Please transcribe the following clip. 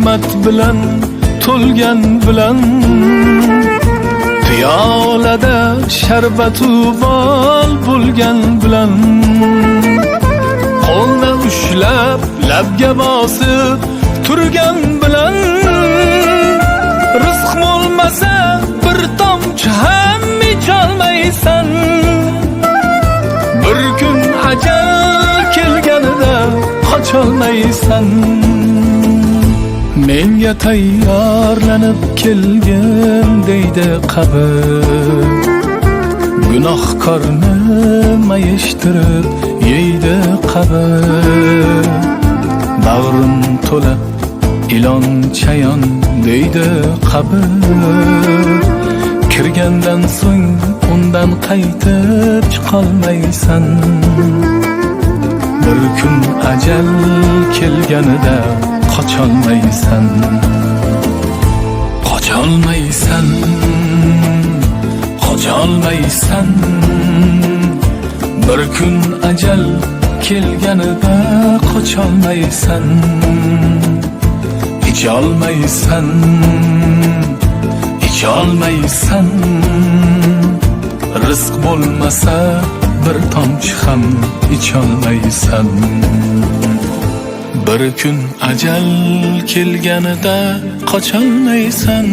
ne'mat bilan to'lgan bilan piyolada sharbatu bol bo'lgan bilan qo'lni ushlab labga bosib turgan bilan rizq bo'lmasa bir tomchi ham icholmaysan. Bir kun ajal kelganida qocholmaysan. Menga tayyorlanib kelgin deydi qabr, gunohkorni mayishtirib yeydi qabr. Bag'rim to'la ilon chayon deydi qabr, kirgandan so'ng undan qaytib chiqolmaysan. Bir kun ajal kelganida qocholmaysan. Qocholmaysan, qocholmaysan. Bir kun ajal kelganida qocholmaysan. İcholmaysan, icholmaysan. Rizq bo'lmasa bir tomchi ham icholmaysan. Bir kun ajal kelganida qocholmaysan.